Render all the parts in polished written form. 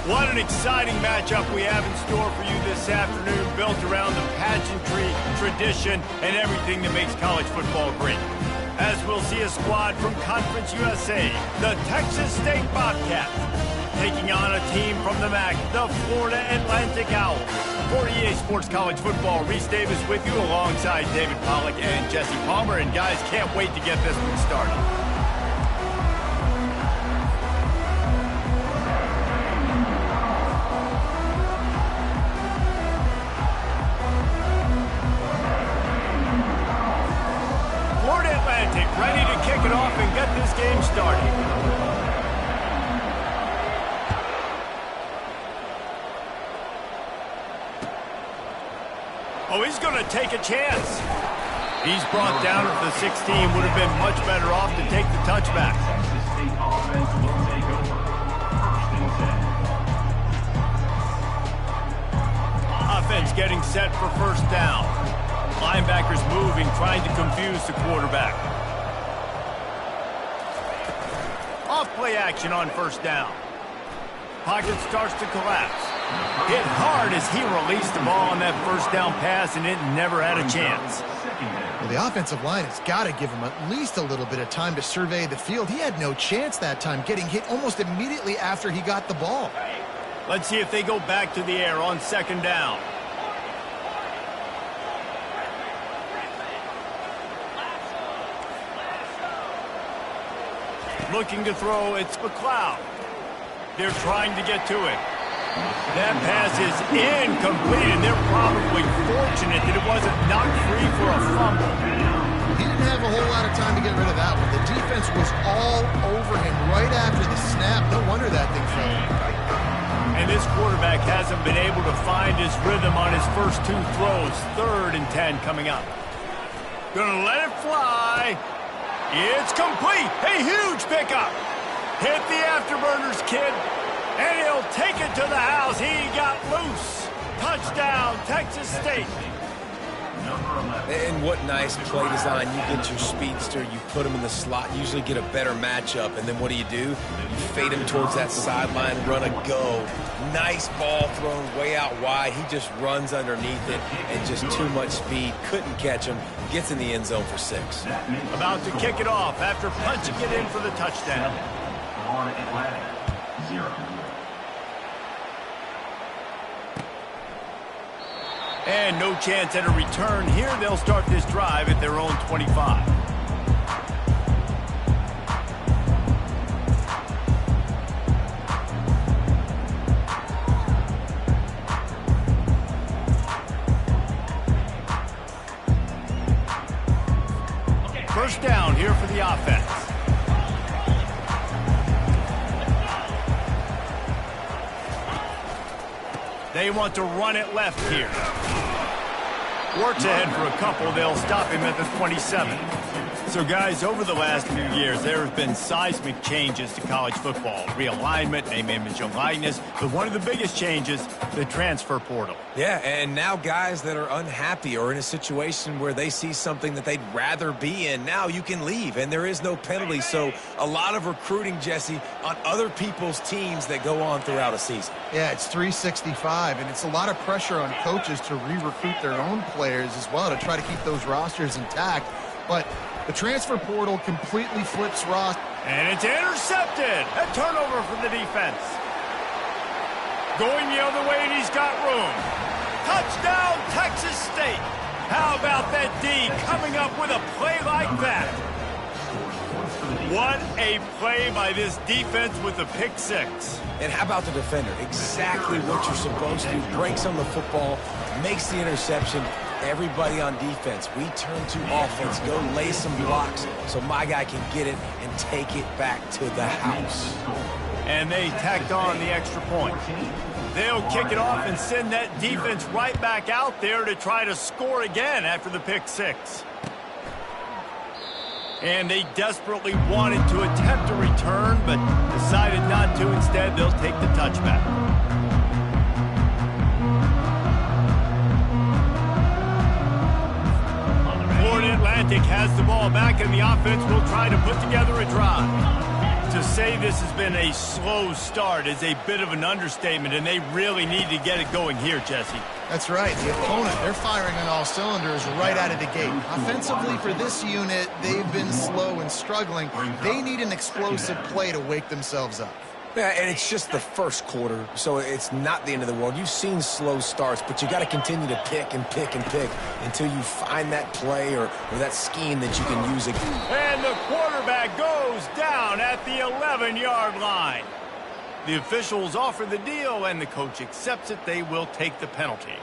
What an exciting matchup we have in store for you this afternoon, built around the pageantry, tradition, and everything that makes college football great. As we'll see a squad from Conference USA, the Texas State Bobcats, taking on a team from the MAC, the Florida Atlantic Owls. For EA Sports College Football, Reese Davis with you alongside David Pollack and Jesse Palmer. And guys, can't wait to get this one started. Ready to kick it off and get this game started. Oh, he's going to take a chance. He's brought down at the 16. Would have been much better off to take the touchback. Offense getting set for first down. Linebackers moving, trying to confuse the quarterback. Off play action on first down. Pocket starts to collapse. Hit hard as he released the ball on that first down pass, and it never had a chance. Well, the offensive line has got to give him at least a little bit of time to survey the field. He had no chance that time, getting hit almost immediately after he got the ball. Let's see if they go back to the air on second down. Looking to throw, it's McLeod. They're trying to get to it. That pass is incomplete, and they're probably fortunate that it wasn't knocked free for a fumble. He didn't have a whole lot of time to get rid of that one. The defense was all over him right after the snap. No wonder that thing fell. And this quarterback hasn't been able to find his rhythm on his first two throws. 3rd and 10 coming up. Gonna let it fly. It's complete. A huge pickup. Hit the afterburners, kid. And he'll take it to the house. He got loose. Touchdown, Texas State. And what nice play design. You get your speedster, you put him in the slot, usually get a better matchup, and then what do? You fade him towards that sideline, run a go. Nice ball thrown way out wide. He just runs underneath it, and just too much speed. Couldn't catch him. Gets in the end zone for 6. About to kick it off after punching it in for the touchdown. Florida Atlantic, 0. And no chance at a return here. They'll start this drive at their own 25. First down here for the offense. They want to run it left here. Works ahead for a couple. They'll stop him at the 27. So, guys, over the last few years, there have been seismic changes to college football. Realignment, name, image, and likeness. But one of the biggest changes, the transfer portal. Yeah, and now guys that are unhappy or in a situation where they see something that they'd rather be in, now you can leave, and there is no penalty. So a lot of recruiting, Jesse, on other people's teams that go on throughout a season. Yeah, it's 365, and it's a lot of pressure on coaches to re-recruit their own players as well to try to keep those rosters intact. But the transfer portal completely flips rosters. And it's intercepted. A turnover for the defense. Going the other way, and he's got room. Touchdown, Texas State. How about that D coming up with a play like that? What a play by this defense with a pick 6. And how about the defender? Exactly what you're supposed to. Breaks on the football, makes the interception. Everybody on defense, we turn to offense. Go lay some blocks so my guy can get it and take it back to the house. And they tacked on the extra point. They'll kick it off and send that defense right back out there to try to score again after the pick 6. And they desperately wanted to attempt a return, but decided not to. Instead, they'll take the touchback. Florida Atlantic has the ball back, and the offense will try to put together a drive. To say this has been a slow start is a bit of an understatement, and they really need to get it going here, Jesse. That's right. The opponent, they're firing on all cylinders right out of the gate. Offensively, for this unit, they've been slow and struggling. They need an explosive play to wake themselves up. Yeah, and it's just the first quarter, so it's not the end of the world. You've seen slow starts, but you got to continue to pick and pick and pick until you find that play or that scheme that you can use again. And the quarterback goes down at the 11-yard line. The officials offer the deal, and the coach accepts it. They will take the penalty.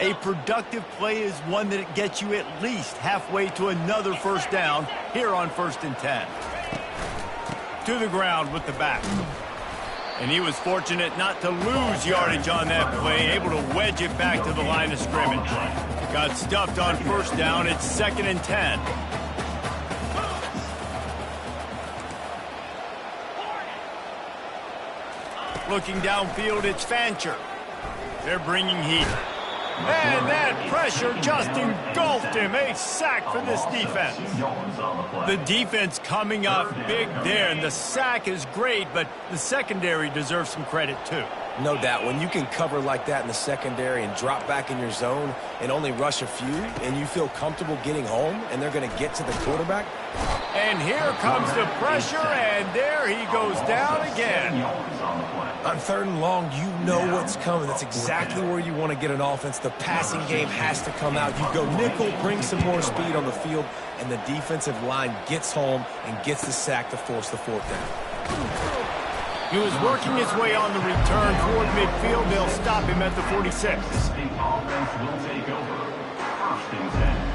A productive play is one that gets you at least halfway to another first down here on 1st and 10. To the ground with the back. And he was fortunate not to lose yardage on that play, able to wedge it back to the line of scrimmage. Got stuffed on 1st down. It's 2nd and 10. Looking downfield, it's Fancher. They're bringing heat. And that pressure just engulfed him. A sack for this defense. The defense coming up big there, and the sack is great, but the secondary deserves some credit too. No doubt. When you can cover like that in the secondary and drop back in your zone and only rush a few, and you feel comfortable getting home, and they're going to get to the quarterback. And here comes the pressure, and there he goes down again. On 3rd and long, you know what's coming. That's exactly where you want to get an offense. The passing game has to come out. You go nickel, bring some more speed on the field, and the defensive line gets home and gets the sack to force the 4th down. He was working his way on the return toward midfield. They'll stop him at the 46. The offense will take over. 1st and 10.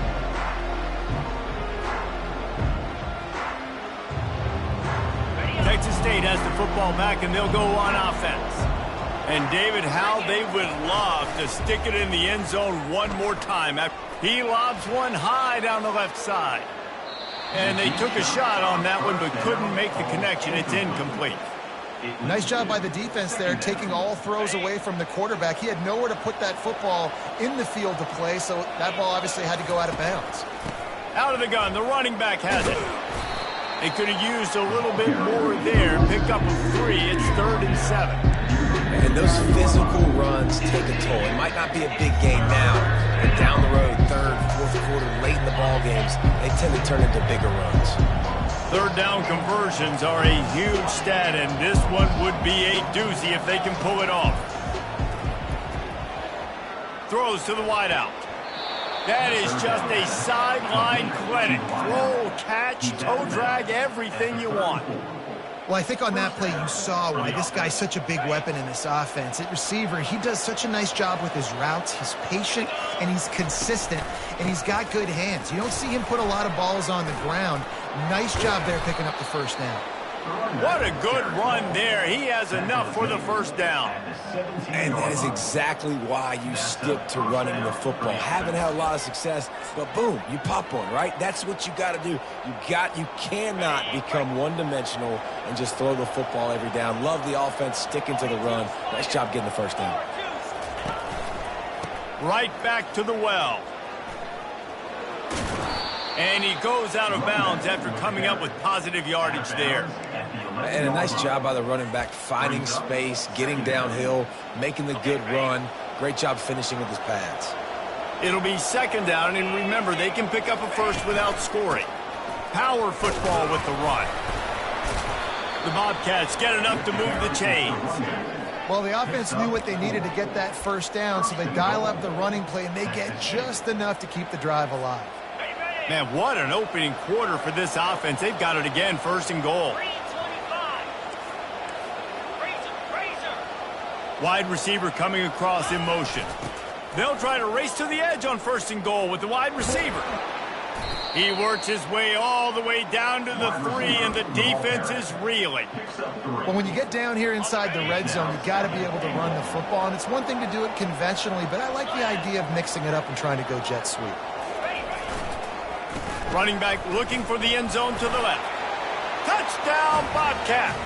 Texas State has the football back, and they'll go on offense. And David, how they would love to stick it in the end zone one more time. He lobs one high down the left side. And they took a shot on that one, but couldn't make the connection. It's incomplete. Nice job by the defense there, taking all throws away from the quarterback. He had nowhere to put that football in the field to play, so that ball obviously had to go out of bounds. Out of the gun, the running back has it. They could have used a little bit more there. Pick up a 3. It's 3rd and 7. And those physical runs take a toll. It might not be a big game now, but down the road, 3rd, 4th quarter, late in the ball games, they tend to turn into bigger runs. 3rd down conversions are a huge stat, and this one would be a doozy if they can pull it off. Throws to the wideout. That is just a sideline clinic. Throw, catch, toe drag, everything you want. Well, I think on that play you saw why this guy's such a big weapon in this offense. At receiver, he does such a nice job with his routes. He's patient, and he's consistent, and he's got good hands. You don't see him put a lot of balls on the ground. Nice job there picking up the 1st down. What a good run there. He has enough for the 1st down. And that is exactly why you stick to running the football. Haven't had a lot of success, but boom, you pop one, right? That's what you got to do. You cannot become one-dimensional and just throw the football every down. Love the offense, sticking to the run. Nice job getting the 1st down. Right back to the well. And he goes out of bounds after coming up with positive yardage there. And a nice job by the running back, finding space, getting downhill, making the good run. Great job finishing with his pads. It'll be 2nd down, and remember, they can pick up a 1st without scoring. Power football with the run. The Bobcats get enough to move the chains. Well, the offense knew what they needed to get that 1st down, so they dial up the running play, and they get just enough to keep the drive alive. Man, what an opening quarter for this offense. They've got it again, 1st and goal. Wide receiver coming across in motion. They'll try to race to the edge on 1st and goal with the wide receiver. He works his way all the way down to the 3, and the defense is reeling. Well, when you get down here inside the red zone, you got to be able to run the football, and it's one thing to do it conventionally, but I like the idea of mixing it up and trying to go jet sweep. Running back looking for the end zone to the left. Touchdown, Bobcats.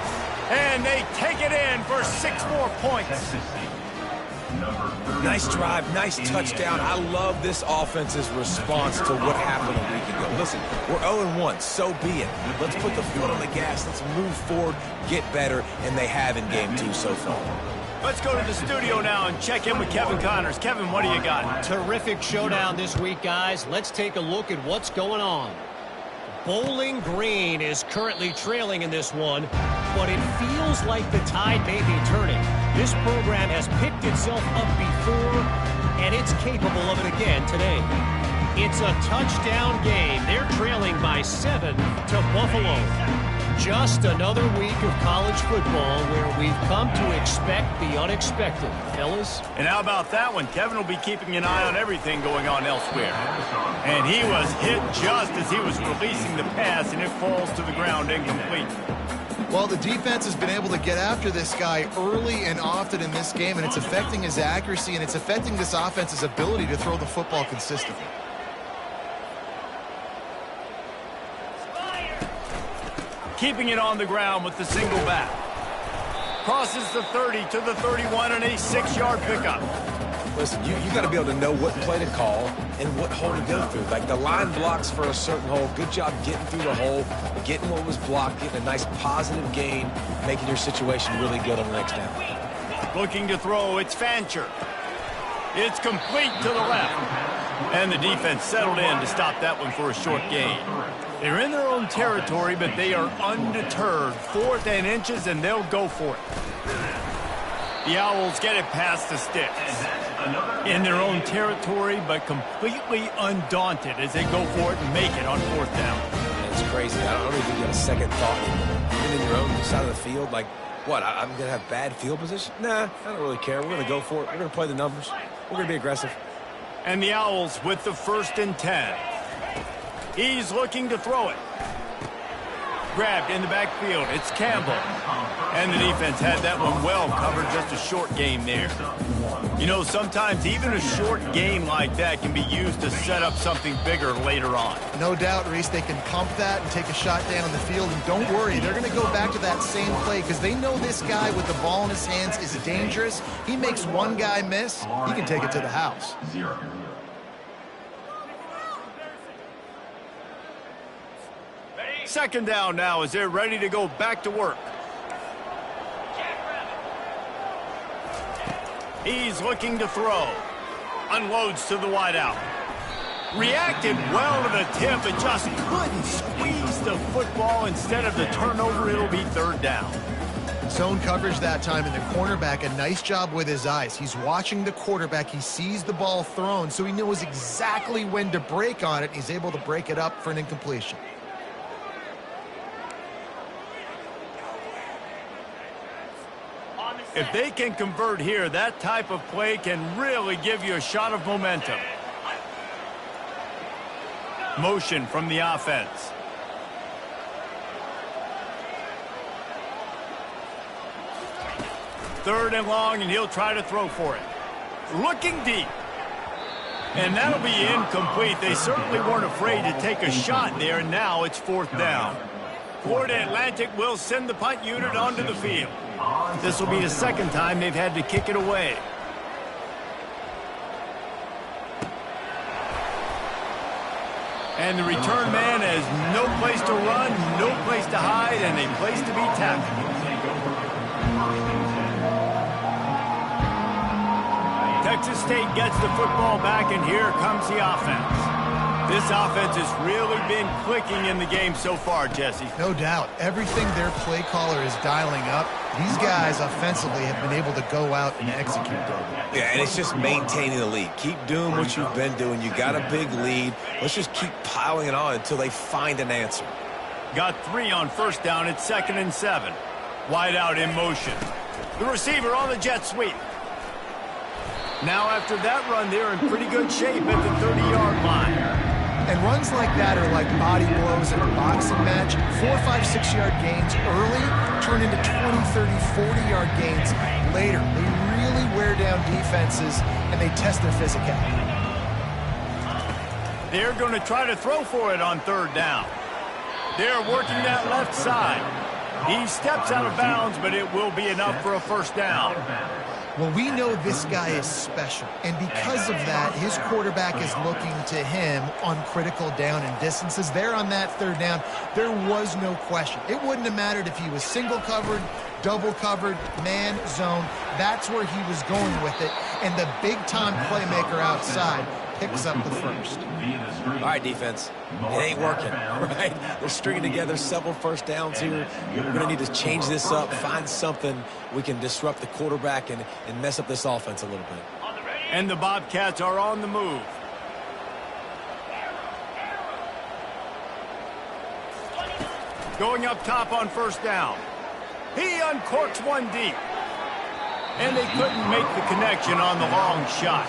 And they take it in for 6 more points. Nice drive, nice touchdown. I love this offense's response to what happened a week ago. Listen, we're 0-1, so be it. Let's put the foot on the gas. Let's move forward, get better, and they have in game 2 so far. Let's go to the studio now and check in with Kevin Connors. Kevin, what do you got? Terrific showdown this week, guys. Let's take a look at what's going on. Bowling Green is currently trailing in this one, but it feels like the tide may be turning. This program has picked itself up before, and it's capable of it again today. It's a touchdown game. They're trailing by 7 to Buffalo. Just another week of college football where we've come to expect the unexpected, fellas. And how about that one? Kevin will be keeping an eye on everything going on elsewhere. And he was hit just as he was releasing the pass, and it falls to the ground incomplete. Well, the defense has been able to get after this guy early and often in this game, and it's affecting his accuracy, and it's affecting this offense's ability to throw the football consistently. Keeping it on the ground with the single back. Crosses the 30 to the 31 and a 6-yard pickup. Listen, you got to be able to know what play to call and what hole to go through. Like the line blocks for a certain hole. Good job getting through the hole, getting what was blocked, getting a nice positive gain, making your situation really good on the next down. Looking to throw, it's Fancher. It's complete to the left. And the defense settled in to stop that one for a short gain. They're in their own territory, but they are undeterred. 4th and inches, and they'll go for it. The Owls get it past the sticks. In their own territory, but completely undaunted as they go for it and make it on 4th down. It's crazy. I don't even get a second thought. Even in your own side of the field, like, what, I'm going to have bad field position? Nah, I don't really care. We're going to go for it. We're going to play the numbers. We're going to be aggressive. And the Owls with the 1st and 10. He's looking to throw it. Grabbed in the backfield. It's Campbell. And the defense had that one well covered. Just a short gain there. You know, sometimes even a short gain like that can be used to set up something bigger later on. No doubt, Reese, they can pump that and take a shot down the field. And don't worry, they're going to go back to that same play because they know this guy with the ball in his hands is dangerous. He makes one guy miss, he can take it to the house. 0. Second down now as they're ready to go back to work. He's looking to throw. Unloads to the wideout. Reacted well to the tip, but just couldn't squeeze the football. Instead of the turnover, it'll be 3rd down. Zone coverage that time, and the cornerback, a nice job with his eyes. He's watching the quarterback. He sees the ball thrown, so he knows exactly when to break on it. He's able to break it up for an incompletion. If they can convert here, that type of play can really give you a shot of momentum. Motion from the offense. Third and long, and he'll try to throw for it. Looking deep. And that'll be incomplete. They certainly weren't afraid to take a shot there, and now it's 4th down. Florida Atlantic will send the punt unit onto the field. This will be the 2nd time they've had to kick it away. And the return man has no place to run, no place to hide, and a place to be tackled. Texas State gets the football back, and here comes the offense. This offense has really been clicking in the game so far, Jesse. No doubt. Everything their play caller is dialing up, these guys offensively have been able to go out and execute. Yeah, and it's just maintaining the lead. Keep doing what you've been doing. You got a big lead. Let's just keep piling it on until they find an answer. Got 3 on 1st down. It's 2nd and 7. Wide out in motion. The receiver on the jet sweep. Now after that run, they're in pretty good shape at the 30-yard line. And runs like that are like body blows in a boxing match. 4, 5, 6-yard gains early turn into 20, 30, 40-yard gains later. They really wear down defenses, and they test their physicality. They're going to try to throw for it on 3rd down. They're working that left side. He steps out of bounds, but it will be enough for a 1st down. Well, we know this guy is special, and because of that, his quarterback is looking to him on critical down and distances. There on that third down, there was no question. It wouldn't have mattered if he was single covered, double covered, man, zone. That's where he was going with it, and the big-time playmaker outside picks up the first. All right, defense. It ain't working, right? They're stringing together several first downs here. We're going to need to change this up, find something we can disrupt the quarterback and mess up this offense a little bit. And the Bobcats are on the move. Going up top on first down. He uncorks one deep. And they couldn't make the connection on the long shot.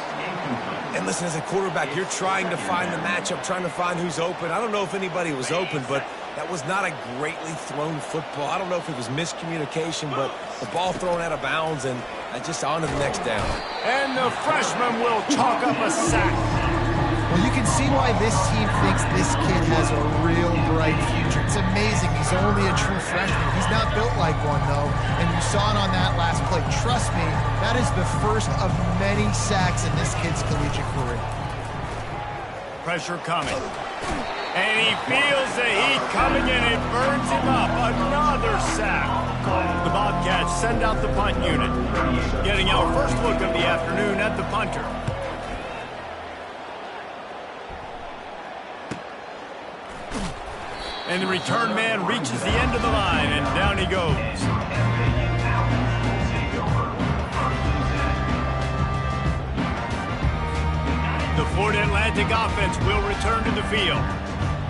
And listen, as a quarterback, you're trying to find the matchup, trying to find who's open. I don't know if anybody was open, but that was not a greatly thrown football. I don't know if it was miscommunication, but the ball thrown out of bounds and just on to the next down. And the freshman will chalk up a sack. Well, you can see why this team thinks this kid has a real bright future. It's amazing. He's only a true freshman. He's not built like one, though, and you saw it on that last play. Trust me, that is the first of many sacks in this kid's collegiate career. Pressure coming. And he feels the heat coming and it burns him up. Another sack. The Bobcats send out the punt unit. Getting our first look of the afternoon at the punter. And the return man reaches the end of the line, and down he goes. The Florida Atlantic offense will return to the field.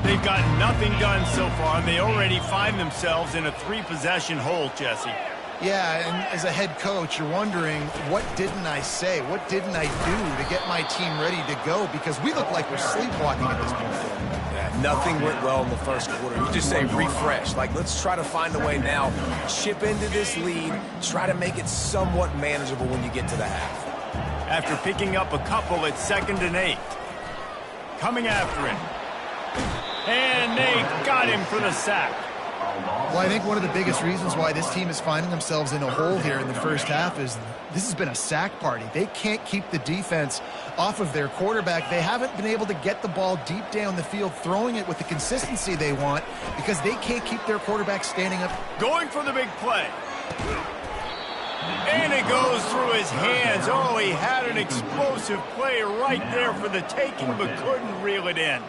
They've got nothing done so far, and they already find themselves in a three-possession hole, Jesse. Yeah, and as a head coach, you're wondering, what didn't I say? What didn't I do to get my team ready to go? Because we look like we're sleepwalking at this point. Yeah, nothing went well in the first quarter. You just say refresh. Like, let's try to find a way now. Chip into this lead. Try to make it somewhat manageable when you get to the half. After picking up a couple at 2nd and 8. Coming after him. And they got him for the sack. Well, I think one of the biggest reasons why this team is finding themselves in a hole here in the first half is this has been a sack party. They can't keep the defense off of their quarterback. They haven't been able to get the ball deep down the field, throwing it with the consistency they want because they can't keep their quarterback standing up. Going for the big play. And it goes through his hands. Oh, he had an explosive play right there for the taking, but couldn't reel it in.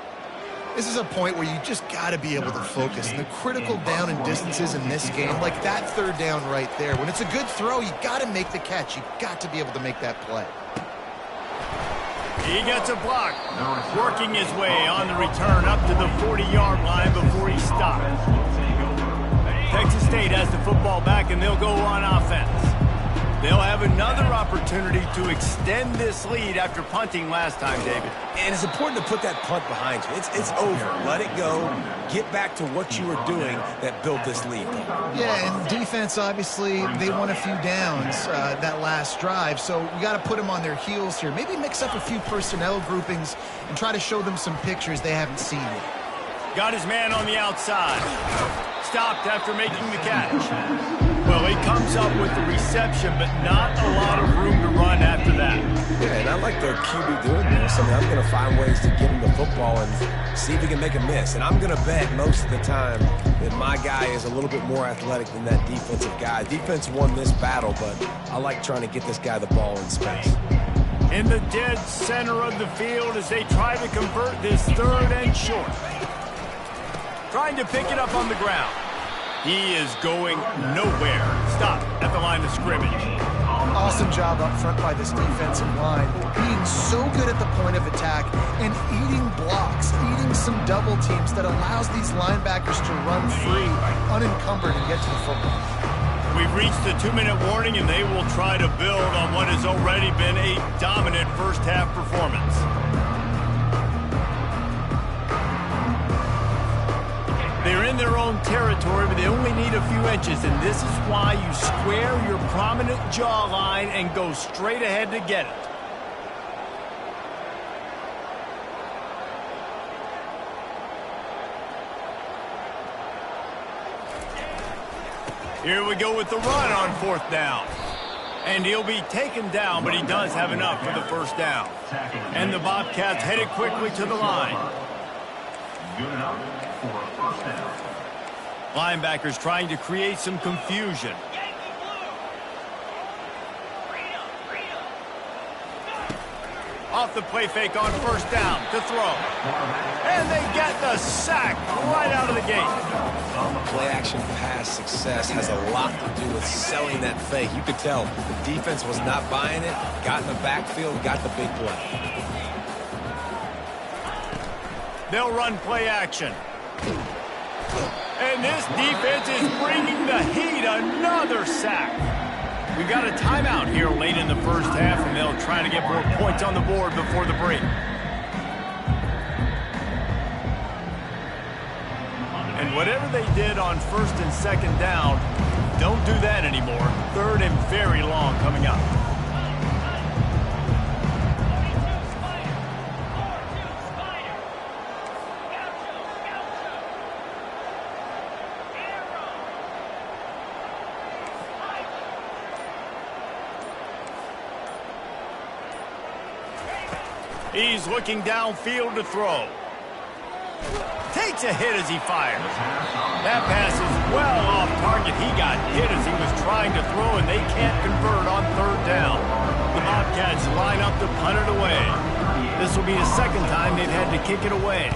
This is a point where you just got to be able to focus. And the critical down and distances in this game, like that third down right there, when it's a good throw, you got to make the catch. You got to be able to make that play. He gets a block, working his way on the return up to the 40-yard line before he stops. Texas State has the football back, and they'll go on offense. They'll have another opportunity to extend this lead after punting last time, David. And it's important to put that punt behind you. It's over. Let it go. Get back to what you were doing that built this lead. Yeah, and defense, obviously, they won a few downs that last drive, so we got to put them on their heels here. Maybe mix up a few personnel groupings and try to show them some pictures they haven't seen yet. Got his man on the outside. Stopped after making the catch. Well, he comes up with the reception, but not a lot of room to run after that. Yeah, and I like their QB doing this. I mean, I'm going to find ways to get him the football and see if he can make a miss. And I'm going to bet most of the time that my guy is a little bit more athletic than that defensive guy. Defense won this battle, but I like trying to get this guy the ball in space. In the dead center of the field as they try to convert this third and short. Trying to pick it up on the ground. He is going nowhere. Stop at the line of scrimmage. Awesome job up front by this defensive line. Being so good at the point of attack and eating blocks, eating some double teams that allows these linebackers to run free, unencumbered, and get to the football. We've reached the 2-minute warning, and they will try to build on what has already been a dominant first-half performance. They're in their own territory, but they only need a few inches, and this is why you square your prominent jawline and go straight ahead to get it. Here we go with the run on 4th down. And he'll be taken down, but he does have enough for the first down. And the Bobcats headed quickly to the line. Good enough for a first down. Linebackers trying to create some confusion. Off the play fake on first down to throw. And they get the sack right out of the gate. Play action pass success has a lot to do with selling that fake. You could tell the defense was not buying it, got in the backfield, got the big play. They'll run play action. And this defense is bringing the heat. Another sack. We've got a timeout here late in the first half, and they'll try to get more points on the board before the break. And whatever they did on first and second down, don't do that anymore. Third and very long coming up. He's looking downfield to throw. Takes a hit as he fires. That pass is well off target. He got hit as he was trying to throw, and they can't convert on third down. The Bobcats line up to punt it away. This will be the second time they've had to kick it away.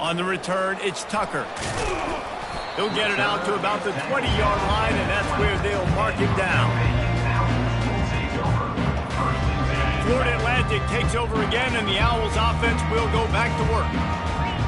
On the return, it's Tucker. He'll get it out to about the 20-yard line, and that's where they'll mark him down. Florida Atlantic takes over again, and the Owls offense will go back to work.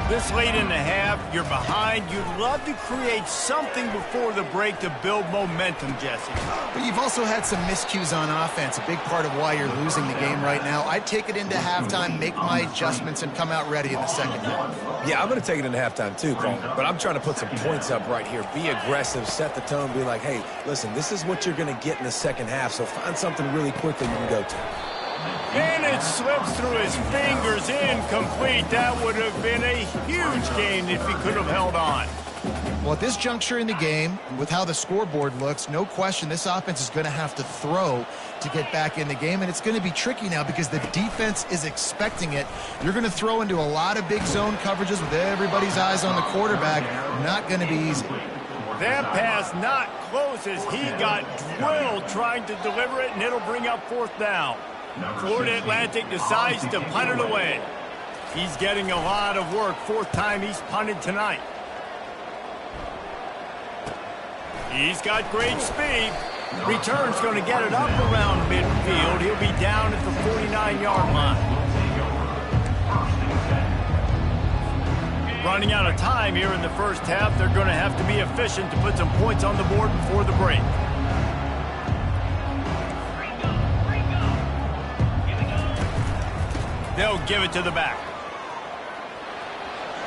This late in the half, you're behind. You'd love to create something before the break to build momentum, Jesse. But you've also had some miscues on offense, a big part of why you're losing the game right now. I'd take it into halftime, make my adjustments, and come out ready in the second half. Yeah, I'm going to take it into halftime too, Paul. But I'm trying to put some points up right here. Be aggressive, set the tone, be like, hey, listen, this is what you're going to get in the second half, so find something really quickly you can go to. And it slips through his fingers, incomplete. That would have been a huge gain if he could have held on. Well, at this juncture in the game, with how the scoreboard looks, no question this offense is going to have to throw to get back in the game, and it's going to be tricky now because the defense is expecting it. You're going to throw into a lot of big zone coverages with everybody's eyes on the quarterback. Not going to be easy. That pass not close as he got drilled trying to deliver it, and it'll bring up fourth down. Florida Atlantic decides to punt it away. He's getting a lot of work. Fourth time he's punted tonight. He's got great speed. Return's going to get it up around midfield. He'll be down at the 49-yard line. Running out of time here in the first half. They're going to have to be efficient to put some points on the board before the break. They'll give it to the back.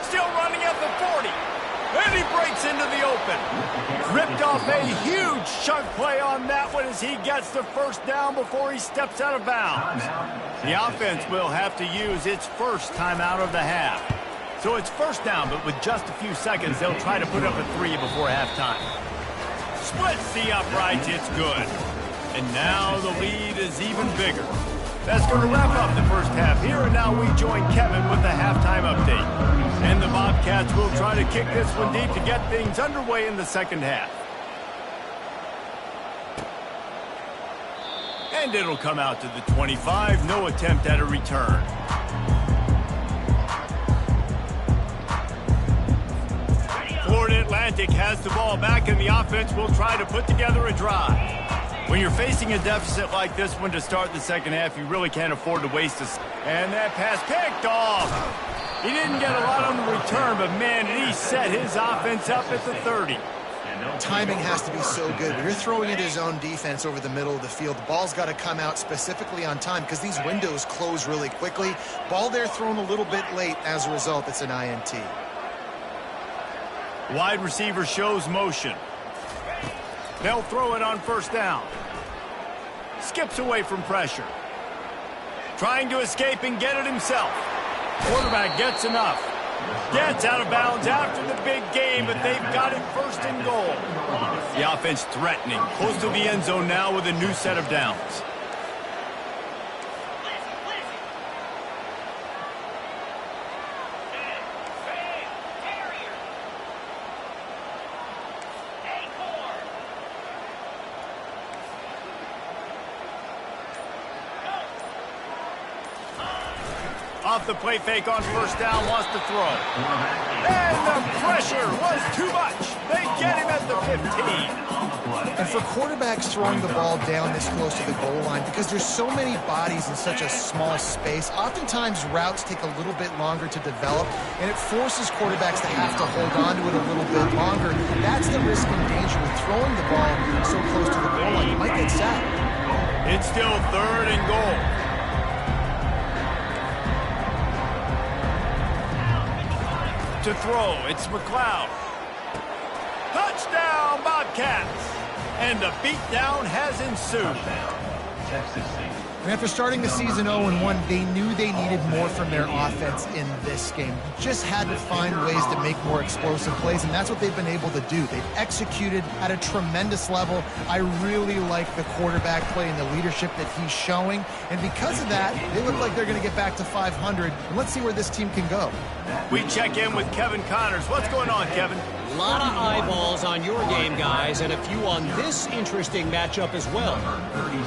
Still running at the 40. And he breaks into the open. Ripped off a huge chunk play on that one as he gets the first down before he steps out of bounds. The offense will have to use its first timeout of the half. So it's first down, but with just a few seconds, they'll try to put up a 3 before halftime. Splits the uprights, it's good. And now the lead is even bigger. That's going to wrap up the first half here, and now we join Kevin with the halftime update. And the Bobcats will try to kick this one deep to get things underway in the second half. And it'll come out to the 25, no attempt at a return. Florida Atlantic has the ball back, and the offense will try to put together a drive. When you're facing a deficit like this one to start the second half, you really can't afford to waste this. And that pass picked off. He didn't get a lot on the return, but man, did he set his offense up at the 30. Timing has to be so good. When you're throwing into his own defense over the middle of the field, the ball's got to come out specifically on time because these windows close really quickly. Ball there thrown a little bit late. As a result, it's an INT. Wide receiver shows motion. They'll throw it on first down. Skips away from pressure. Trying to escape and get it himself. Quarterback gets enough. Gets out of bounds after the big game, but they've got it first and goal. The offense threatening, close to the end zone now with a new set of downs. Off the play fake on first down, wants to throw. And the pressure was too much. They get him at the 15. And for quarterbacks throwing the ball down this close to the goal line, because there's so many bodies in such a small space, oftentimes routes take a little bit longer to develop, and it forces quarterbacks to have to hold on to it a little bit longer. That's the risk and danger with throwing the ball so close to the goal line. You might get sacked. It's still third and goal. To throw, it's McLeod. Touchdown, Bobcats! And a beatdown has ensued. And after starting the season 0-1, they knew they needed more from their offense in this game. Just had to find ways to make more explosive plays, and that's what they've been able to do. They've executed at a tremendous level. I really like the quarterback play and the leadership that he's showing, and because of that, they look like they're going to get back to 500, and let's see where this team can go. We check in with Kevin Connors. What's going on, Kevin? A lot of eyeballs on your game, guys, and a few on this interesting matchup as well.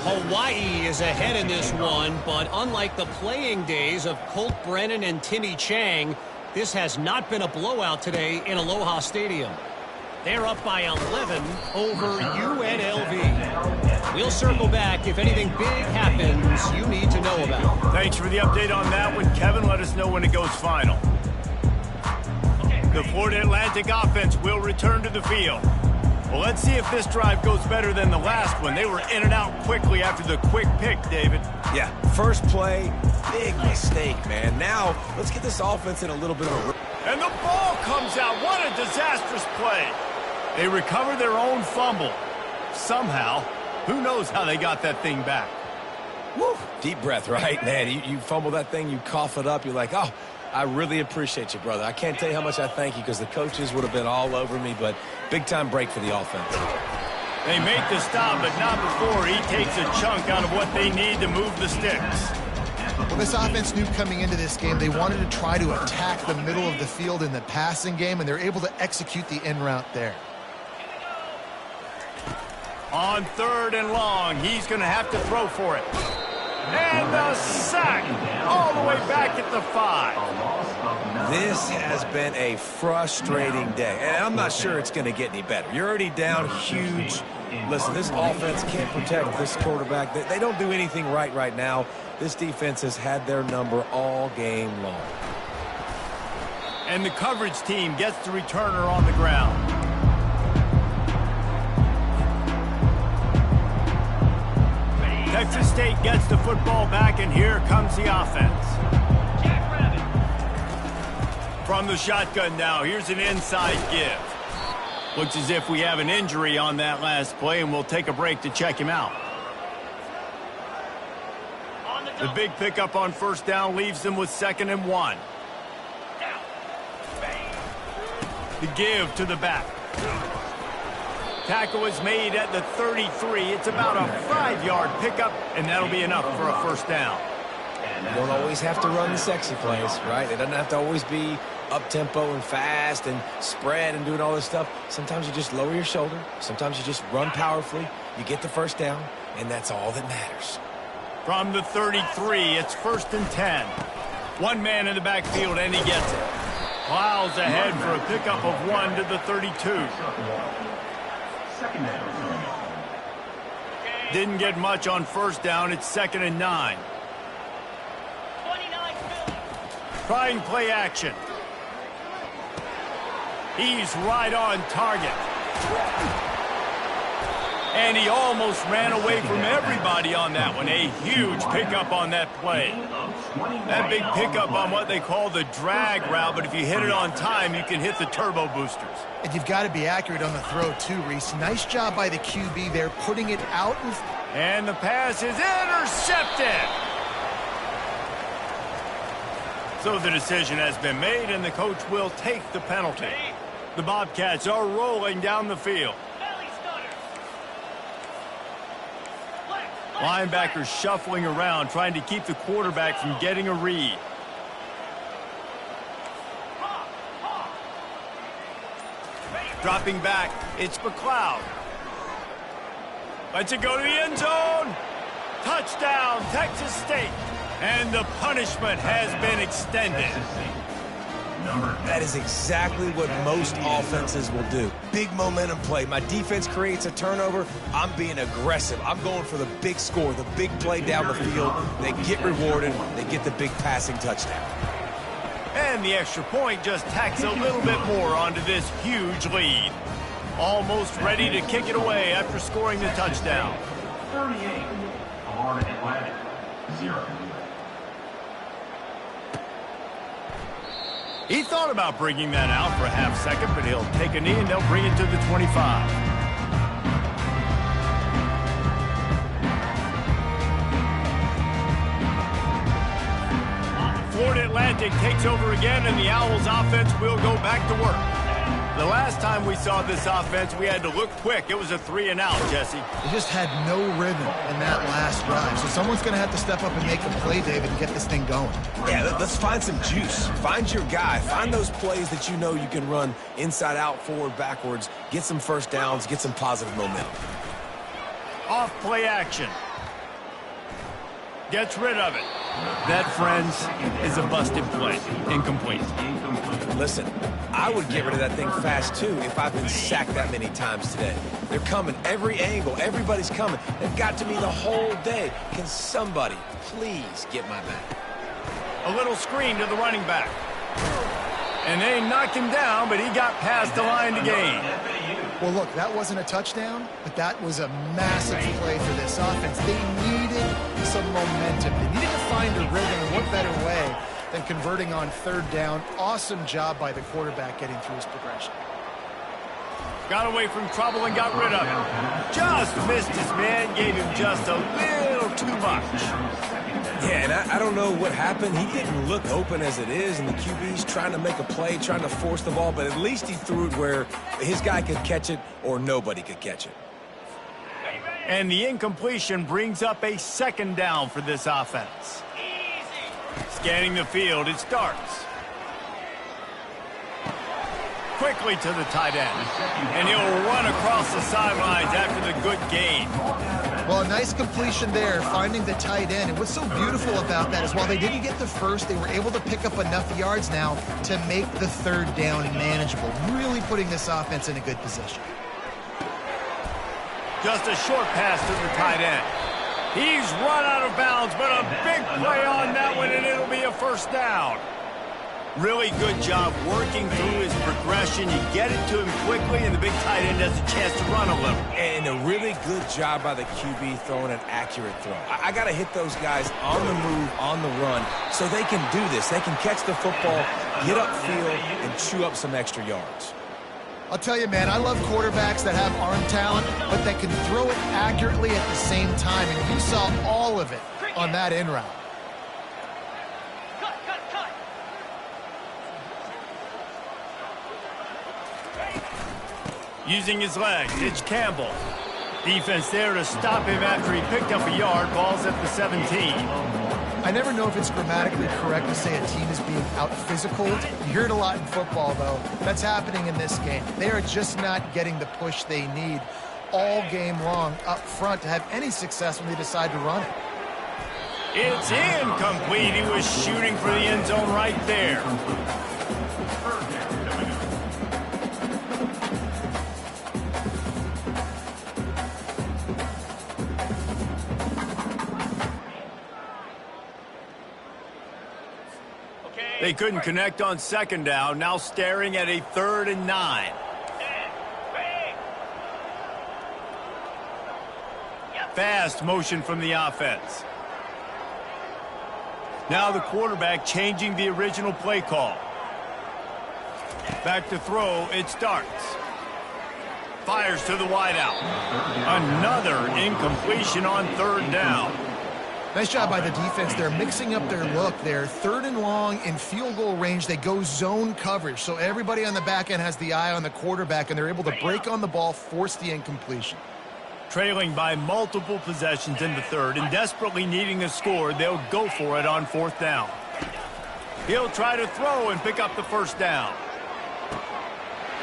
Hawaii is ahead in this one, but unlike the playing days of Colt Brennan and Timmy Chang, this has not been a blowout today in Aloha Stadium. They're up by 11 over UNLV. We'll circle back if anything big happens you need to know about. Thanks for the update on that one, Kevin. Let us know when it goes final. The Florida Atlantic offense will return to the field. Well, let's see if this drive goes better than the last one. They were in and out quickly after the quick pick, David. Yeah, first play, big mistake, man. Now, let's get this offense in a little bit of a... And the ball comes out. What a disastrous play. They recovered their own fumble. Somehow, who knows how they got that thing back. Woo. Deep breath, right? Man, you fumble that thing, you cough it up, you're like, oh, I really appreciate you, brother. I can't tell you how much I thank you because the coaches would have been all over me, but big-time break for the offense. They make the stop, but not before he takes a chunk out of what they need to move the sticks. Well, this offense knew coming into this game they wanted to try to attack the middle of the field in the passing game, and they're able to execute the in route there. On third and long, he's going to have to throw for it. And a sack all the way back at the 5. This has been a frustrating day, and I'm not sure it's going to get any better. You're already down huge. Listen, this offense can't protect this quarterback. They don't do anything right now. This defense has had their number all game long. And the coverage team gets the returner on the ground. Texas State gets the football back, and here comes the offense. From the shotgun now, here's an inside give. Looks as if we have an injury on that last play, and we'll take a break to check him out. The big pickup on first down leaves them with 2nd and 1. The give to the back. Tackle is made at the 33. It's about a 5-yard pickup, and that'll be enough for a first down. You don't always have to run the sexy plays, right? It doesn't have to always be up-tempo and fast and spread and doing all this stuff. Sometimes you just lower your shoulder. Sometimes you just run powerfully. You get the first down, and that's all that matters. From the 33, it's 1st and 10. One man in the backfield, and he gets it. Plows ahead for a pickup of 1 to the 32. Didn't get much on first down. It's 2nd and 9. Trying play action. He's right on target. And he almost ran away from everybody on that one. A huge pickup on that play. That big pickup on what they call the drag route, but if you hit it on time, you can hit the turbo boosters. And you've got to be accurate on the throw, too, Reese. Nice job by the QB there, putting it out. And the pass is intercepted. So the decision has been made, and the coach will take the penalty. The Bobcats are rolling down the field. Linebackers shuffling around, trying to keep the quarterback from getting a read. Dropping back, it's McLeod. Lets it go to the end zone. Touchdown, Texas State. And the punishment has been extended. That is exactly what most offenses will do. Big momentum play. My defense creates a turnover. I'm being aggressive. I'm going for the big score, the big play down the field. They get rewarded. They get the big passing touchdown. And the extra point just tacks a little bit more onto this huge lead. Almost ready to kick it away after scoring the touchdown. 38, Florida Atlantic, 0. He thought about bringing that out for a half second, but he'll take a knee and they'll bring it to the 25. Florida Atlantic takes over again, and the Owls offense will go back to work. The last time we saw this offense, we had to look quick. It was a 3-and-out, Jesse. They just had no rhythm in that last drive. So someone's going to have to step up and make a play, David, and get this thing going. Yeah, let's find some juice. Find your guy. Find those plays that you know you can run inside out, forward, backwards. Get some first downs. Get some positive momentum. Off play action. Gets rid of it. That, friends, is a busted play. Incomplete. Listen, I would get rid of that thing fast, too, if I've been sacked that many times today. They're coming every angle. Everybody's coming. They've got to me the whole day. Can somebody please get my back? A little screen to the running back. And they knocked him down, but he got past the line to gain. Well, look, that wasn't a touchdown, but that was a massive play for this offense. They needed some momentum. They needed to find a rhythm, and what better way than converting on third down. Awesome job by the quarterback getting through his progression. Got away from trouble and got rid of it. Just missed his man, gave him just a little too much. Yeah, and I don't know what happened. He didn't look open as it is, and the QB's trying to make a play, trying to force the ball, but at least he threw it where his guy could catch it or nobody could catch it. And the incompletion brings up a second down for this offense. Scanning the field, it starts. Quickly to the tight end. And he'll run across the sidelines after the good gain. Well, a nice completion there, finding the tight end. And what's so beautiful about that is while they didn't get the first, they were able to pick up enough yards now to make the third down manageable, really putting this offense in a good position. Just a short pass to the tight end. He's run out of bounds, but a big play on that one, and it'll be a first down. Really good job working through his progression. You get it to him quickly, and the big tight end has a chance to run a little. And a really good job by the QB throwing an accurate throw. I got to hit those guys on the move, on the run, so they can do this. They can catch the football, get upfield, and chew up some extra yards. I'll tell you, man, I love quarterbacks that have arm talent, but that can throw it accurately at the same time, and you saw all of it on that in route. Using his legs, it's Campbell. Defense there to stop him after he picked up a yard. Ball's at the 17. I never know if it's grammatically correct to say a team is being out-physical. You hear it a lot in football, though. That's happening in this game. They are just not getting the push they need all game long up front to have any success when they decide to run it. It's incomplete. He was shooting for the end zone right there. They couldn't connect on second down, now staring at a 3rd and 9. Fast motion from the offense. Now the quarterback changing the original play call. Back to throw, it starts. Fires to the wideout. Another incompletion on 3rd down. Nice job by the defense. They're mixing up their look. They're 3rd and long in field goal range. They go zone coverage. So everybody on the back end has the eye on the quarterback, and they're able to break on the ball, force the incompletion. Trailing by multiple possessions in the 3rd and desperately needing a score, they'll go for it on 4th down. He'll try to throw and pick up the 1st down.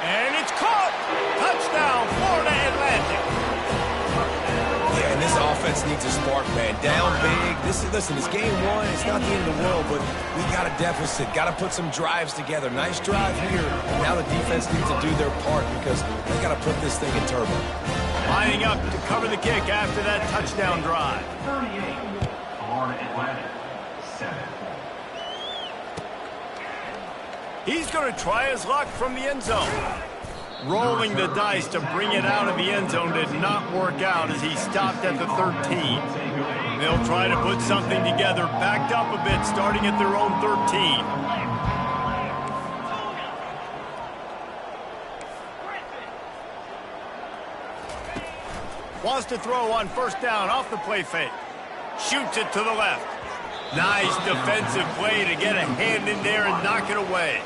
And it's caught! Touchdown, Florida Atlantic. Yeah, and this offense needs a spark, man. Down big. Listen, it's game 1. It's not the end of the world, but we got a deficit. Got to put some drives together. Nice drive here. Now the defense needs to do their part because they got to put this thing in turbo. Lining up to cover the kick after that touchdown drive. 38, Florida Atlantic, 7. He's going to try his luck from the end zone. Rolling the dice to bring it out of the end zone did not work out as he stopped at the 13. They'll try to put something together, backed up a bit, starting at their own 13. Wants to throw on 1st down off the play fake. Shoots it to the left. Nice defensive play to get a hand in there and knock it away.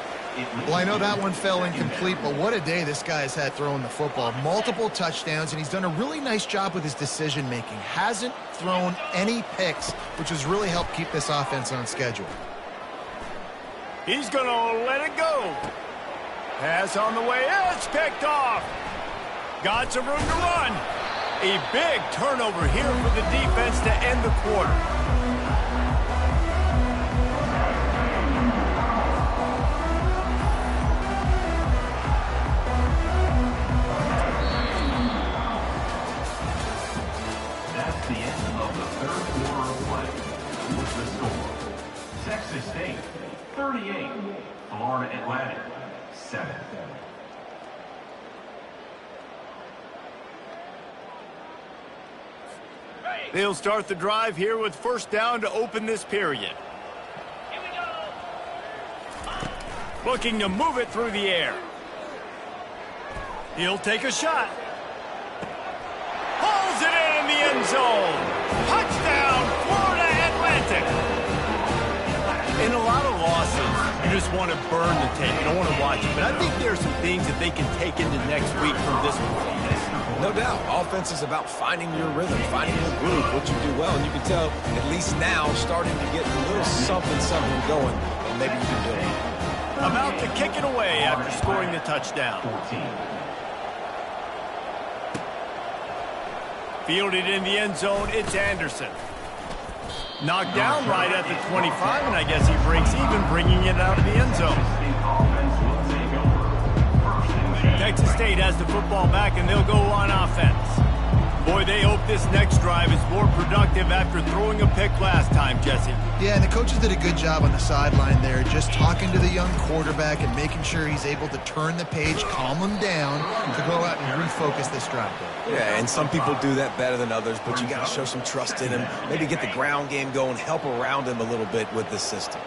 Well, I know that one fell incomplete, but what a day this guy has had throwing the football. Multiple touchdowns, and he's done a really nice job with his decision-making. Hasn't thrown any picks, which has really helped keep this offense on schedule. He's going to let it go. Pass on the way. It's picked off. Got some room to run. A big turnover here for the defense to end the quarter. That's the end of the 3rd quarter of play. With the score, Texas State, 38, Florida Atlantic, 7. They'll start the drive here with 1st down to open this period. Looking to move it through the air. He'll take a shot. Pulls it in the end zone. Touchdown, Florida Atlantic. In a lot of losses, you just want to burn the tape. You don't want to watch it. But I think there are some things that they can take into next week from this performance. No doubt. Offense is about finding your rhythm, finding your groove, what you do well. And you can tell, at least now, starting to get a little something going, and maybe you can do it. About to kick it away after scoring the touchdown. 14. Fielded in the end zone, it's Anderson. Knocked down right at the 25, and I guess he breaks even, bringing it out of the end zone. Texas State has the football back, and they'll go on offense. Boy, they hope this next drive is more productive after throwing a pick last time, Jesse. Yeah, and the coaches did a good job on the sideline there, just talking to the young quarterback and making sure he's able to turn the page, calm him down, to go out and refocus this drive. Yeah, and some people do that better than others, but you got to show some trust in him. Maybe get the ground game going, help around him a little bit with this system.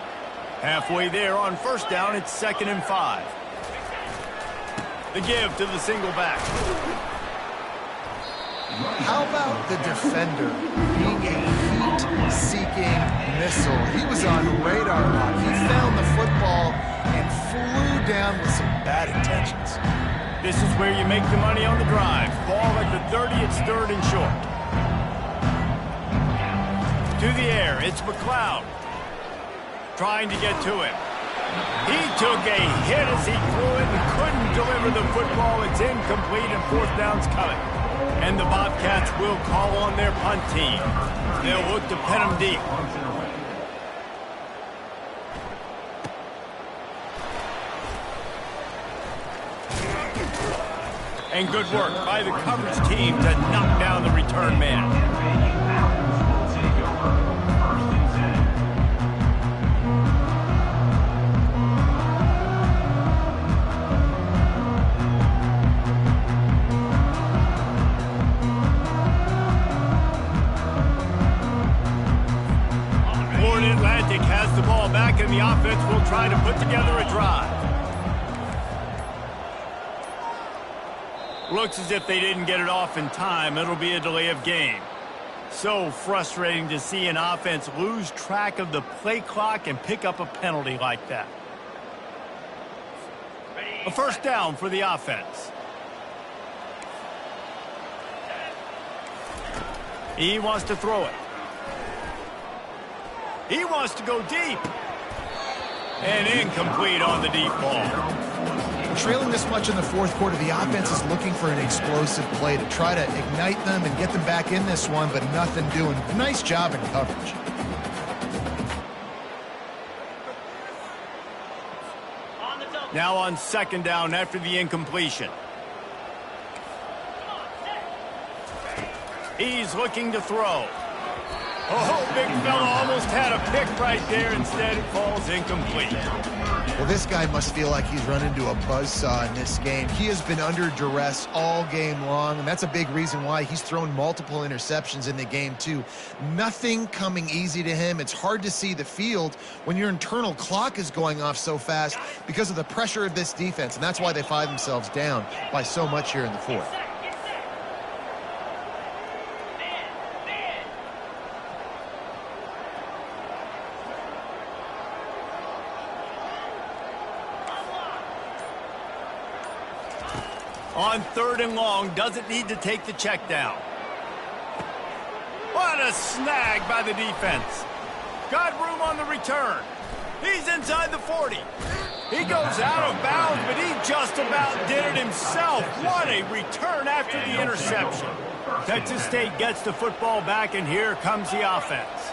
Halfway there on 1st down, it's 2nd and 5. The give to the single back. How about the defender being a heat-seeking missile? He was on radar lock. He found the football and flew down with some bad intentions. This is where you make the money on the drive. Ball at the 30, it's 3rd and short. To the air, it's McLeod. Trying to get to him. He took a hit as he threw it and couldn't deliver the football. It's incomplete and 4th down's coming. And the Bobcats will call on their punt team. They'll look to pin them deep. And good work by the coverage team to knock down the return man. Atlantic has the ball back, and the offense will try to put together a drive. Looks as if they didn't get it off in time. It'll be a delay of game. So frustrating to see an offense lose track of the play clock and pick up a penalty like that. A first down for the offense. He wants to throw it. He wants to go deep. And incomplete on the deep ball. Trailing this much in the fourth quarter, the offense is looking for an explosive play to try to ignite them and get them back in this one, but nothing doing. Nice job in coverage. Now on second down after the incompletion. He's looking to throw. Oh, big fella almost had a pick right there. Instead, it falls incomplete. Well, this guy must feel like he's run into a buzzsaw in this game. He has been under duress all game long, and that's a big reason why he's thrown multiple interceptions in the game, too. Nothing coming easy to him. It's hard to see the field when your internal clock is going off so fast because of the pressure of this defense, and that's why they find themselves down by so much here in the fourth. On third and long, doesn't need to take the check down. What a snag by the defense. Got room on the return. He's inside the 40. He goes out of bounds, but he just about did it himself. What a return after the interception. Texas State gets the football back, and here comes the offense.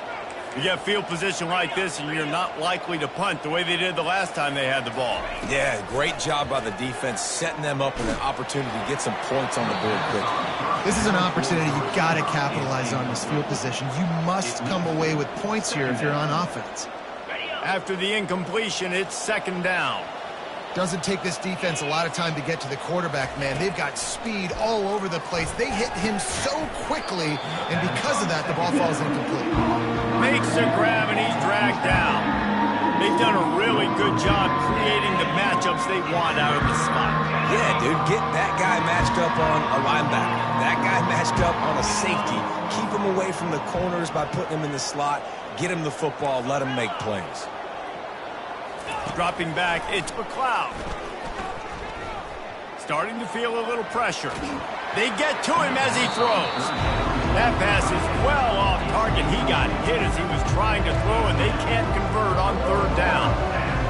You get field position like this, and you're not likely to punt the way they did the last time they had the ball. Yeah, great job by the defense, setting them up with an opportunity to get some points on the board quickly. This is an opportunity you've got to capitalize on this field position. You must come away with points here if you're on offense. After the incompletion, it's second down. Doesn't take this defense a lot of time to get to the quarterback, man. They've got speed all over the place. They hit him so quickly, and because of that, the ball falls incomplete. Makes a grab, and he's dragged down. They've done a really good job creating the matchups they want out of the spot. Yeah, dude, get that guy matched up on a linebacker. That guy matched up on a safety. Keep him away from the corners by putting him in the slot. Get him the football. Let him make plays. Dropping back, it's McLeod. Starting to feel a little pressure. They get to him as he throws. That pass is well off target. He got hit as he was trying to throw, and they can't convert on third down.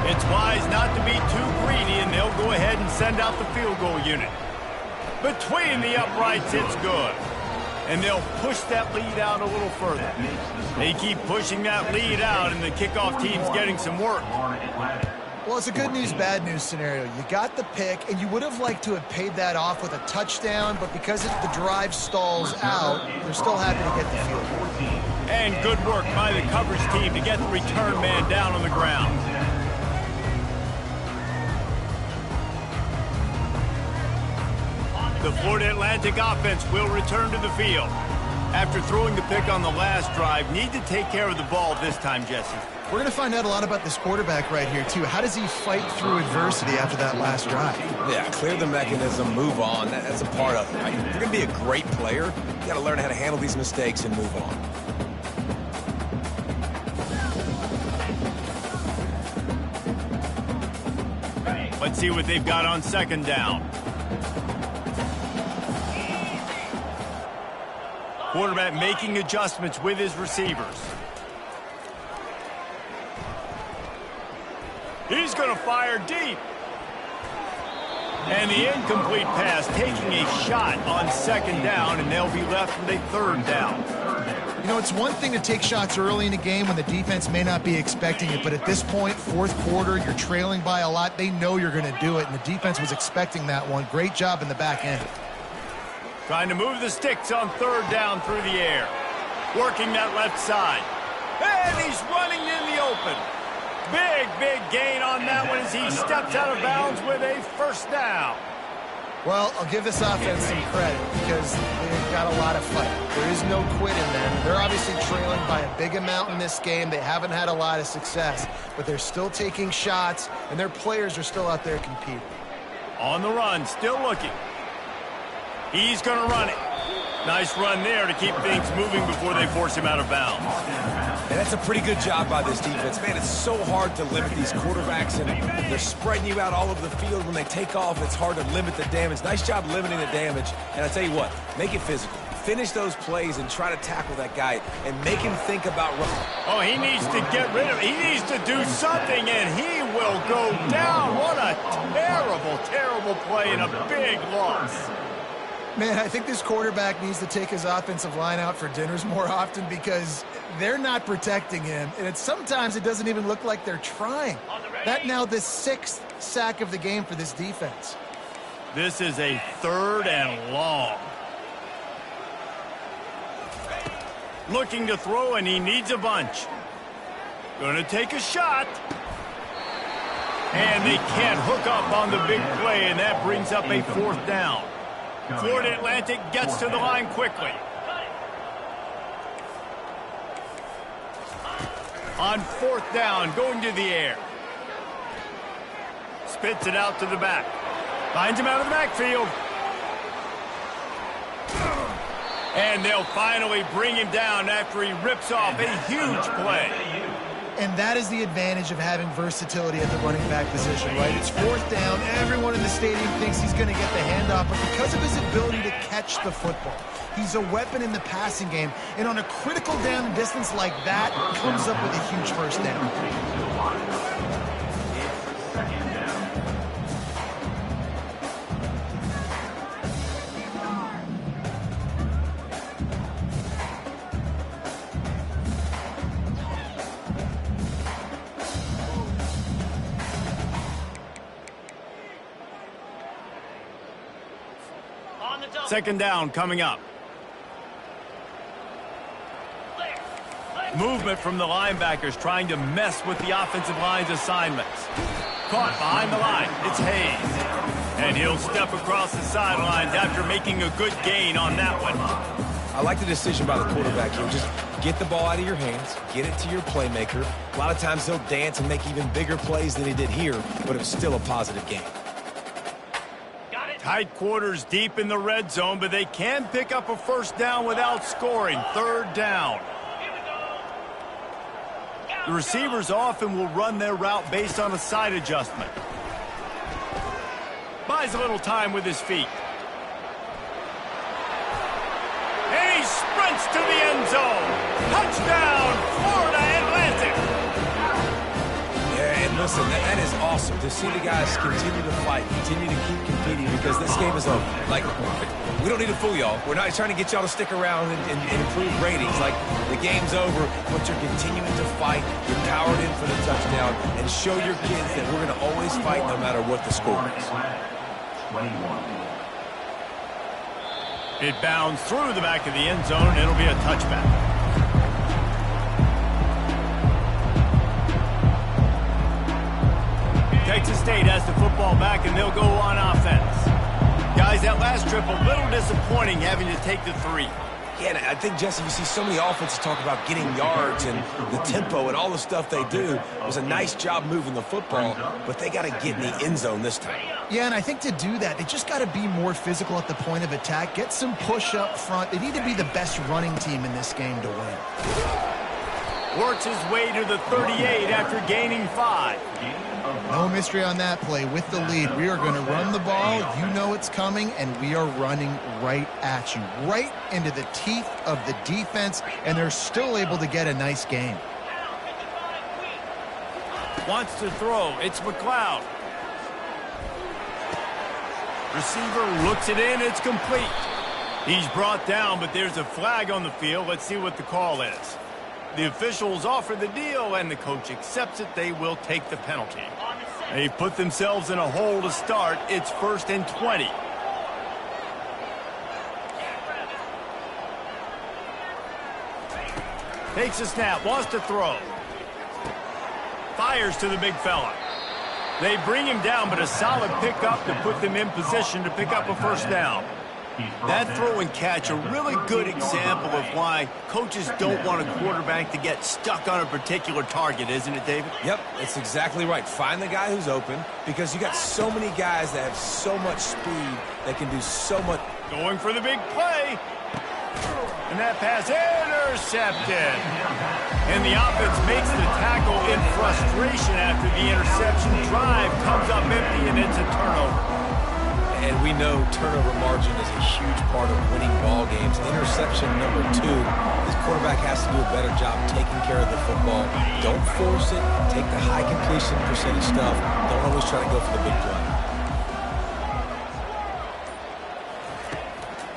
It's wise not to be too greedy, and they'll go ahead and send out the field goal unit. Between the uprights, it's good. And they'll push that lead out a little further. They keep pushing that lead out, and the kickoff team's getting some work. Well, it's a good news, bad news scenario. You got the pick, and you would have liked to have paid that off with a touchdown, but because the drive stalls out, they're still happy to get the field goal. And good work by the coverage team to get the return man down on the ground. The Florida Atlantic offense will return to the field. After throwing the pick on the last drive, need to take care of the ball this time, Jesse. We're going to find out a lot about this quarterback right here, too. How does he fight through adversity after that last drive? Yeah, clear the mechanism, move on. That's a part of it. Right? If you're going to be a great player, you got to learn how to handle these mistakes and move on. Let's see what they've got on second down. Quarterback making adjustments with his receivers. He's going to fire deep. And the incomplete pass taking a shot on second down, and they'll be left with a third down. You know, it's one thing to take shots early in a game when the defense may not be expecting it, but at this point, fourth quarter, you're trailing by a lot. They know you're going to do it, and the defense was expecting that one. Great job in the back end. Trying to move the sticks on third down through the air. Working that left side. And he's running in the open. Big gain on that one as he steps out of bounds with a first down. Well, I'll give this offense some credit because they've got a lot of fight. There is no quit in them. They're obviously trailing by a big amount in this game. They haven't had a lot of success, but they're still taking shots, and their players are still out there competing. On the run, still looking. He's going to run it. Nice run there to keep things moving before they force him out of bounds. And that's a pretty good job by this defense. Man, it's so hard to limit these quarterbacks, and they're spreading you out all over the field. When they take off, it's hard to limit the damage. Nice job limiting the damage. And I tell you what, make it physical. Finish those plays and try to tackle that guy and make him think about running. Oh, he needs to get rid of it. He needs to do something, and he will go down. What a terrible, terrible play and a big loss. Man, I think this quarterback needs to take his offensive line out for dinners more often because they're not protecting him. And sometimes it doesn't even look like they're trying. That now the 6th sack of the game for this defense. This is a 3rd and long. Looking to throw, and he needs a bunch. Going to take a shot. And they can't hook up on the big play, and that brings up a 4th down. Florida Atlantic gets to the line quickly. On 4th down, going to the air. Spits it out to the back. Finds him out of the backfield. And they'll finally bring him down after he rips off a huge play. And that is the advantage of having versatility at the running back position, right? It's 4th down. Everyone in the stadium thinks he's going to get the handoff, but because of his ability to catch the football, he's a weapon in the passing game. And on a critical down distance like that, comes up with a huge first down. Second down coming up. Movement from the linebackers trying to mess with the offensive line's assignments. Caught behind the line. It's Hayes. And he'll step across the sidelines after making a good gain on that one. I like the decision by the quarterback here. Just get the ball out of your hands, get it to your playmaker. A lot of times he'll dance and make even bigger plays than he did here, but it was still a positive game. Tight quarters deep in the red zone, but they can pick up a first down without scoring. 3rd down. The receivers often will run their route based on a side adjustment. Buys a little time with his feet. And he sprints to the end zone. Touchdown, Florida Atlantic. And listen, that is awesome to see the guys continue to fight, continue to keep competing, because this game is over. Like, we don't need to fool y'all. We're not trying to get y'all to stick around and improve ratings. Like, the game's over, but you're continuing to fight. You're powered in for the touchdown, and show your kids that we're going to always fight no matter what the score is. It bounds through the back of the end zone. It'll be a touchback. Texas State has the football back, and they'll go on offense. Guys, that last trip, a little disappointing having to take the 3. Yeah, and I think, Jesse, you see so many offenses talk about getting yards and the tempo and all the stuff they do. It was a nice job moving the football, but they got to get in the end zone this time. Yeah, and I think to do that, they just got to be more physical at the point of attack, get some push up front. They need to be the best running team in this game to win. Works his way to the 38 after gaining 5. No mystery on that play. With the lead, we are going to run the ball. You know it's coming, and we are running right at you, right into the teeth of the defense, and they're still able to get a nice gain. Wants to throw. It's McLeod. Receiver looks it in. It's complete. He's brought down, but there's a flag on the field. Let's see what the call is. The officials offer the deal, and the coach accepts it. They will take the penalty. They put themselves in a hole to start. It's 1st and 20. Takes a snap, wants to throw. Fires to the big fella. They bring him down, but a solid pickup to put them in position to pick up a first down. That throw and catch, a really good example of why coaches don't want a quarterback to get stuck on a particular target, isn't it, David? Yep, that's exactly right. Find the guy who's open, because you got so many guys that have so much speed that can do so much. Going for the big play. And that pass intercepted. And the offense makes the tackle in frustration after the interception. Drive comes up empty, and it's a turnover. And we know turnover margin is a huge part of winning ball games. Interception number 2. This quarterback has to do a better job taking care of the football. Don't force it. Take the high completion percentage stuff. Don't always try to go for the big play.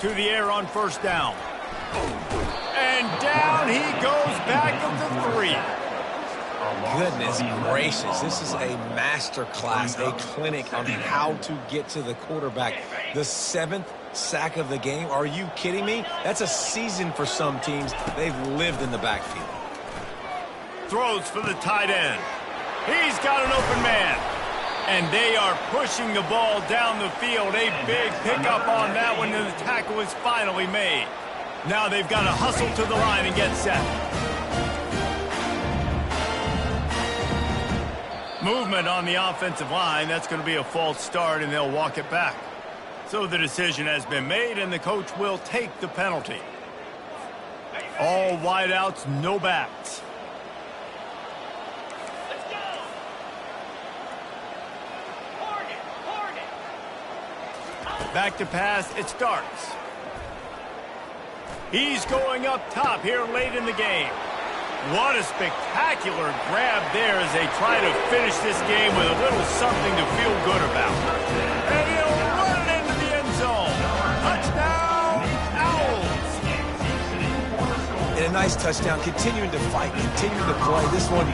To the air on first down. And down he goes back at the 3. Goodness gracious, this is a master class, a clinic on how to get to the quarterback. The 7th sack of the game. Are you kidding me? That's a season for some teams. They've lived in the backfield. Throws for the tight end. He's got an open man. And they are pushing the ball down the field. A big pickup on that one, and the tackle is finally made. Now they've got to hustle to the line and get set. Movement on the offensive line. That's going to be a false start, and they'll walk it back. So the decision has been made, and the coach will take the penalty. All wideouts, no backs. Back to pass, it starts. He's going up top here late in the game. What a spectacular grab there as they try to finish this game with a little something to feel good about. And he'll run it into the end zone. Touchdown, Owls. And a nice touchdown, continuing to fight, continuing to play. This one,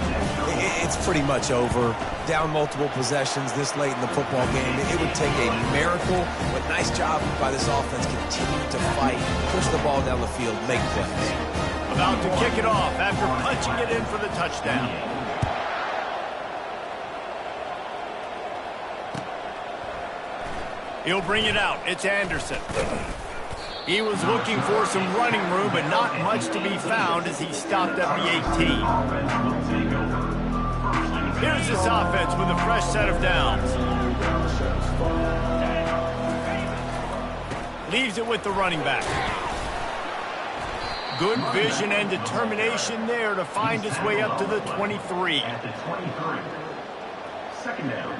it's pretty much over. Down multiple possessions this late in the football game. It would take a miracle, but nice job by this offense continuing to fight, push the ball down the field, make plays. About to kick it off after punching it in for the touchdown. He'll bring it out. It's Anderson. He was looking for some running room, but not much to be found as he stopped at the 18. Here's this offense with a fresh set of downs. Leaves it with the running back. Good vision and determination there to find his way up to the 23. At the 23. Second down.